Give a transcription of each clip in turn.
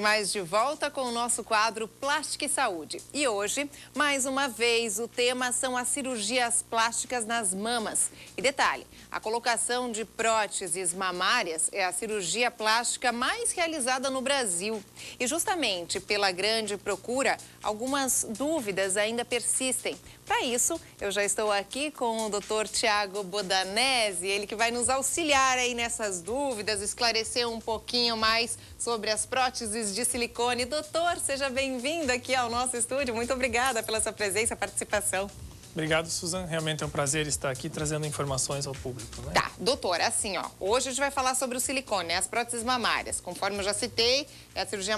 Mais de volta com o nosso quadro Plástica e Saúde. E hoje, mais uma vez, o tema são as cirurgias plásticas nas mamas. E detalhe, a colocação de próteses mamárias é a cirurgia plástica mais realizada no Brasil. E justamente pela grande procura, algumas dúvidas ainda persistem. Para isso, eu já estou aqui com o Dr. Tiago Bodanese, ele que vai nos auxiliar aí nessas dúvidas, esclarecer um pouquinho mais sobre as próteses de silicone. Doutor, seja bem-vindo aqui ao nosso estúdio. Muito obrigada pela sua presença e participação. Obrigado, Susan. Realmente é um prazer estar aqui trazendo informações ao público, né? Tá, doutor, assim, ó, hoje a gente vai falar sobre o silicone, né? As próteses mamárias. Conforme eu já citei, é a cirurgia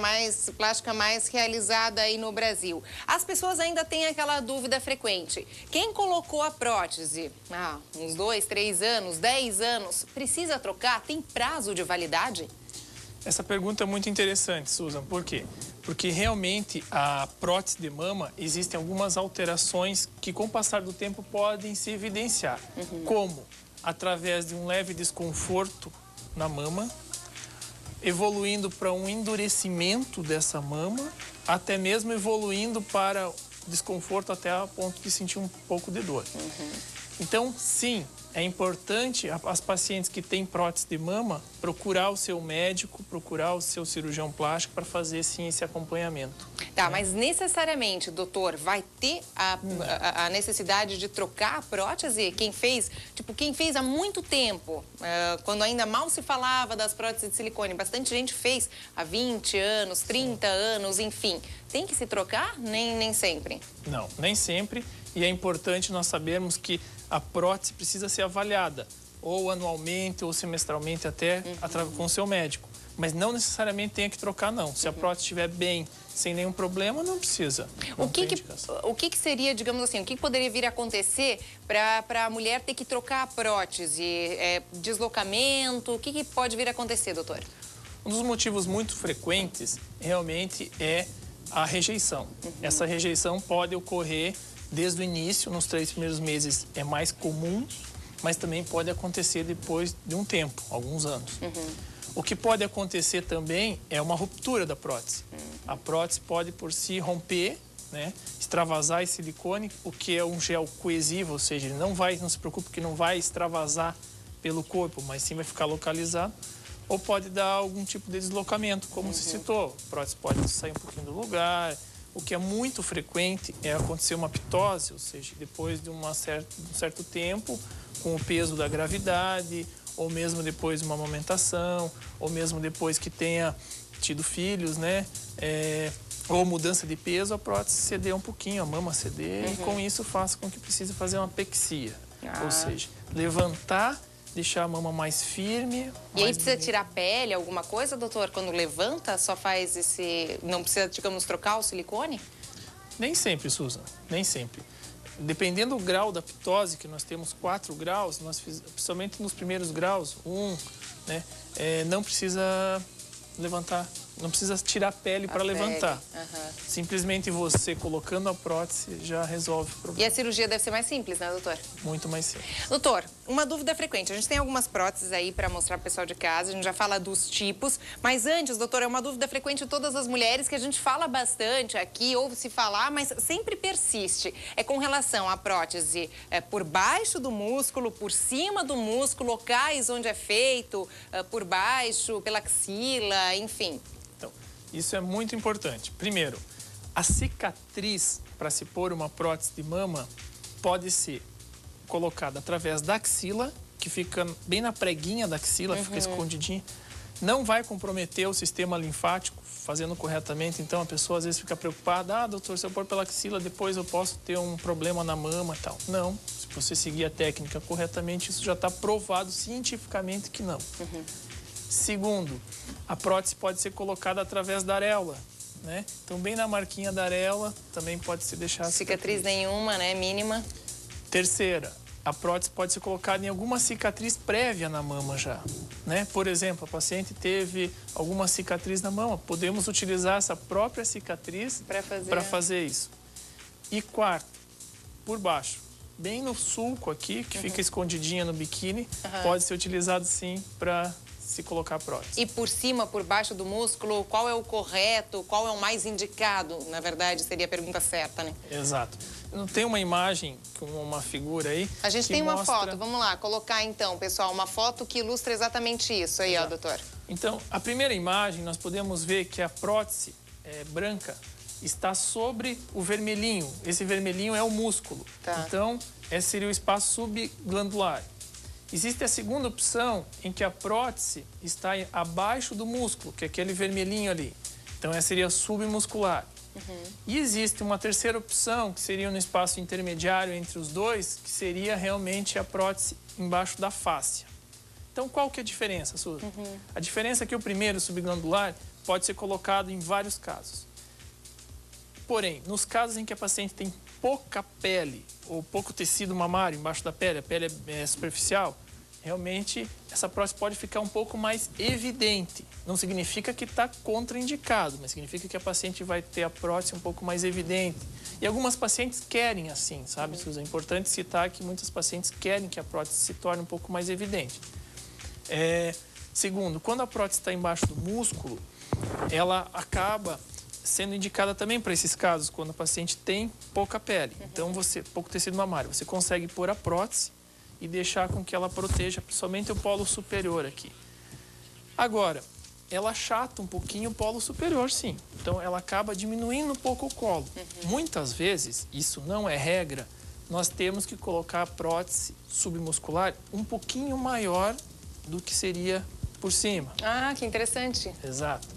plástica mais realizada aí no Brasil. As pessoas ainda têm aquela dúvida frequente. Quem colocou a prótese, uns 2, 3 anos, 10 anos, precisa trocar? Tem prazo de validade? Essa pergunta é muito interessante, Susan. Por quê? Porque realmente a prótese de mama, existem algumas alterações que com o passar do tempo podem se evidenciar. Como? Através de um leve desconforto na mama, evoluindo para um endurecimento dessa mama, até mesmo evoluindo para desconforto até a ponto de sentir um pouco de dor. Então, sim, é importante as pacientes que têm prótese de mama procurar o seu médico, procurar o seu cirurgião plástico para fazer, sim, esse acompanhamento. Tá, mas necessariamente, doutor, vai ter a necessidade de trocar a prótese? Quem fez há muito tempo, quando ainda mal se falava das próteses de silicone, bastante gente fez há 20 anos, 30 anos, enfim. Tem que se trocar? Nem sempre? Não, nem sempre. E é importante nós sabermos que a prótese precisa ser avaliada, ou anualmente, ou semestralmente até, com o seu médico. Mas não necessariamente tenha que trocar, não. Se a prótese estiver bem, sem nenhum problema, não precisa. O que seria, digamos assim, o que poderia vir a acontecer para a mulher ter que trocar a prótese? Deslocamento? O que pode vir a acontecer, doutor? Um dos motivos muito frequentes, realmente, é a rejeição. Essa rejeição pode ocorrer desde o início, nos 3 primeiros meses é mais comum, mas também pode acontecer depois de um tempo, alguns anos. O que pode acontecer também é uma ruptura da prótese. A prótese pode por si romper, né, extravasar esse silicone, o que é um gel coesivo, ou seja, ele não se preocupe que não vai extravasar pelo corpo, mas sim vai ficar localizado. Ou pode dar algum tipo de deslocamento, como se citou. A prótese pode sair um pouquinho do lugar. O que é muito frequente é acontecer uma ptose, ou seja, depois de um certo tempo, com o peso da gravidade, ou mesmo depois de uma amamentação, ou mesmo depois que tenha tido filhos, né? Ou mudança de peso, a prótese ceder um pouquinho, a mama ceder, e com isso faça com que precise fazer uma pexia. Ou seja, levantar, deixar a mama mais firme. E aí precisa tirar a pele, alguma coisa, doutor? Quando levanta, só faz esse... Não precisa, digamos, trocar o silicone? Nem sempre, Susan, nem sempre. Dependendo do grau da ptose, que nós temos 4 graus, principalmente nos primeiros graus, 1, né, não precisa levantar, não precisa tirar a pele para levantar. Simplesmente você colocando a prótese já resolve o problema. E a cirurgia deve ser mais simples, né, doutor? Muito mais simples. Doutor, uma dúvida frequente. A gente tem algumas próteses aí para mostrar para o pessoal de casa, a gente já fala dos tipos, mas antes, doutor, é uma dúvida frequente de todas as mulheres que a gente fala bastante aqui, ouve-se falar, mas sempre persiste. É com relação à prótese por baixo do músculo, por cima do músculo, locais onde é feito, por baixo, pela axila, enfim. Então, isso é muito importante. Primeiro, a cicatriz para se pôr uma prótese de mama pode ser colocada através da axila, que fica bem na preguinha da axila, fica escondidinha. Não vai comprometer o sistema linfático fazendo corretamente, então a pessoa às vezes fica preocupada, doutor, se eu pôr pela axila, depois eu posso ter um problema na mama e tal. Não, se você seguir a técnica corretamente, isso já está provado cientificamente que não. Segundo, a prótese pode ser colocada através da areola, né? Então, bem na marquinha da areola, também pode se deixar cicatriz nenhuma, né? Mínima. Terceira, a prótese pode ser colocada em alguma cicatriz prévia na mama já, né? Por exemplo, a paciente teve alguma cicatriz na mama, podemos utilizar essa própria cicatriz para fazer isso. E quarto, por baixo, bem no sulco aqui, que fica escondidinha no biquíni, pode ser utilizado sim para se colocar prótese. E por cima, por baixo do músculo, qual é o correto, qual é o mais indicado? Na verdade, seria a pergunta certa, né? Exato. Tem uma imagem com uma figura aí. A gente que tem uma mostra... foto, vamos lá, colocar então, pessoal, uma foto que ilustra exatamente isso aí, ó, doutor. Então, a primeira imagem, nós podemos ver que a prótese branca está sobre o vermelhinho. Esse vermelhinho é o músculo. Tá. Então, esse seria o espaço subglandular. Existe a segunda opção, em que a prótese está abaixo do músculo, que é aquele vermelhinho ali. Então, essa seria submuscular. E existe uma terceira opção, que seria no espaço intermediário entre os dois, que seria realmente a prótese embaixo da fáscia. Então, qual que é a diferença, Suzy? A diferença é que o primeiro, subglandular, pode ser colocado em vários casos. Porém, nos casos em que a paciente tem pouca pele ou pouco tecido mamário embaixo da pele, a pele é superficial, realmente essa prótese pode ficar um pouco mais evidente. Não significa que está contraindicado, mas significa que a paciente vai ter a prótese um pouco mais evidente. E algumas pacientes querem assim, sabe, Suzy? É importante citar que muitas pacientes querem que a prótese se torne um pouco mais evidente. Segundo, quando a prótese está embaixo do músculo, ela acaba sendo indicada também para esses casos, quando a paciente tem pouca pele. Então, pouco tecido mamário, você consegue pôr a prótese e deixar com que ela proteja somente o polo superior aqui. Agora, ela achata um pouquinho o polo superior, sim. Então, ela acaba diminuindo um pouco o colo. Muitas vezes, isso não é regra, nós temos que colocar a prótese submuscular um pouquinho maior do que seria por cima. Ah, que interessante. Exato.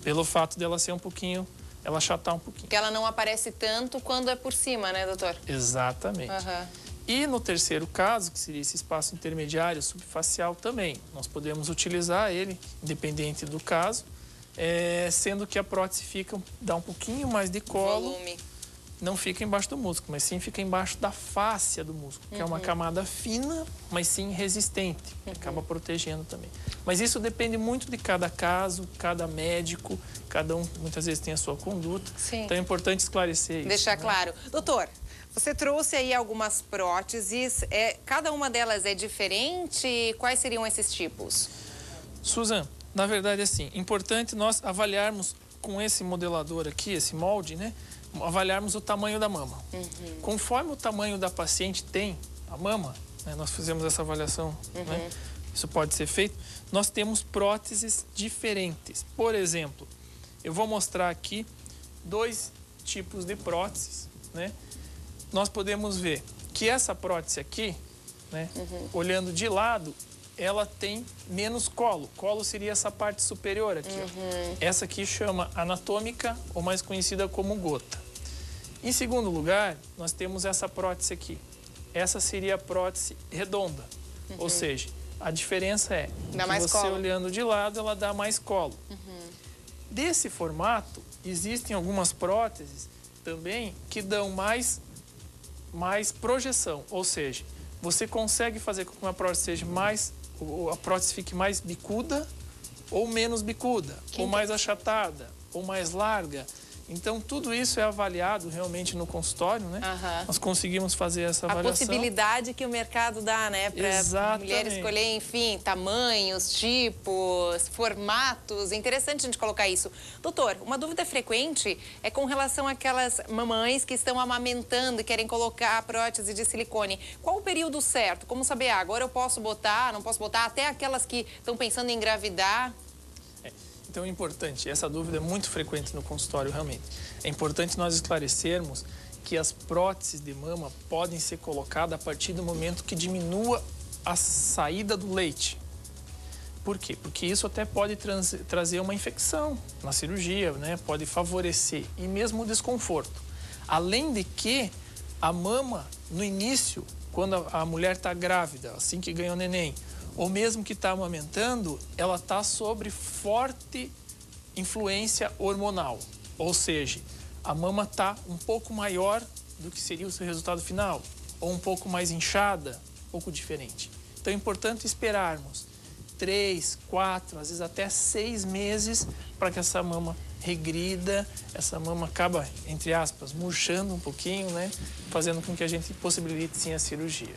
Pelo fato dela ser um pouquinho, ela achatar um pouquinho. Porque ela não aparece tanto quando é por cima, né, doutor? Exatamente. E no terceiro caso, que seria esse espaço intermediário subfacial também, nós podemos utilizar ele, independente do caso, sendo que a prótese dá um pouquinho mais de colo. Volume. Não fica embaixo do músculo, mas sim fica embaixo da fáscia do músculo, que é uma camada fina, mas sim resistente, que acaba protegendo também. Mas isso depende muito de cada caso, cada médico, cada um muitas vezes tem a sua conduta. Sim. Então é importante esclarecer isso. Deixar claro. Doutor, você trouxe aí algumas próteses, cada uma delas é diferente? Quais seriam esses tipos? Suzan, na verdade assim, importante nós avaliarmos com esse modelador aqui, esse molde, né? Avaliarmos o tamanho da mama. Conforme o tamanho da paciente tem a mama, né, nós fizemos essa avaliação, né, isso pode ser feito, nós temos próteses diferentes. Por exemplo, eu vou mostrar aqui 2 tipos de próteses, né? Nós podemos ver que essa prótese aqui, né, olhando de lado, ela tem menos colo. Colo seria essa parte superior aqui, ó. Essa aqui chama anatômica, ou mais conhecida como gota. Em segundo lugar, nós temos essa prótese aqui. Essa seria a prótese redonda. Ou seja, a diferença é dá que mais você colo. olhando de lado, ela dá mais colo. Desse formato, existem algumas próteses também que dão mais projeção. Ou seja, você consegue fazer com que uma prótese seja a prótese fique mais bicuda ou menos bicuda, ou mais achatada, ou mais larga. Então, tudo isso é avaliado realmente no consultório, né? Nós conseguimos fazer essa avaliação. A possibilidade que o mercado dá, né? Para a mulher escolher, enfim, tamanhos, tipos, formatos. É interessante a gente colocar isso. Doutor, uma dúvida frequente é com relação àquelas mamães que estão amamentando e querem colocar a prótese de silicone. Qual o período certo? Como saber, agora eu posso botar, não posso botar? Até aquelas que estão pensando em engravidar. Então é importante, essa dúvida é muito frequente no consultório realmente. É importante nós esclarecermos que as próteses de mama podem ser colocadas a partir do momento que diminua a saída do leite. Por quê? Porque isso até pode trazer uma infecção na cirurgia, né? Pode favorecer e mesmo o desconforto. Além de que a mama, no início, quando a mulher está grávida, assim que ganha o neném, ou mesmo que está amamentando, ela está sob forte influência hormonal. Ou seja, a mama está um pouco maior do que seria o seu resultado final, ou um pouco mais inchada, um pouco diferente. Então é importante esperarmos 3, 4, às vezes até 6 meses para que essa mama regrida, essa mama acaba, entre aspas, murchando um pouquinho, né? Fazendo com que a gente possibilite sim a cirurgia.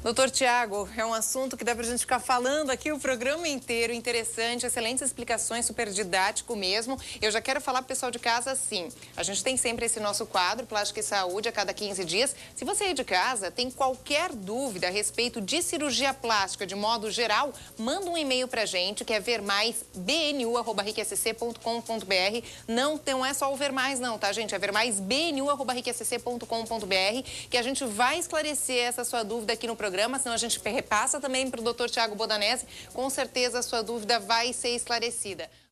Doutor Tiago, é um assunto que dá pra gente ficar falando aqui o programa inteiro, interessante, excelentes explicações, super didático mesmo. Eu já quero falar pro pessoal de casa assim, a gente tem sempre esse nosso quadro, Plástica e Saúde, a cada 15 dias. Se você aí de casa tem qualquer dúvida a respeito de cirurgia plástica de modo geral, manda um e-mail pra gente, que é vermaisbnu@ricsc.com.br. Não é só o Ver Mais não, tá, gente? É vermaisbnu@ricsc.com.br, que a gente vai esclarecer essa sua dúvida aqui no programa, senão a gente repassa também para o Dr. Tiago Bodanese. Com certeza a sua dúvida vai ser esclarecida.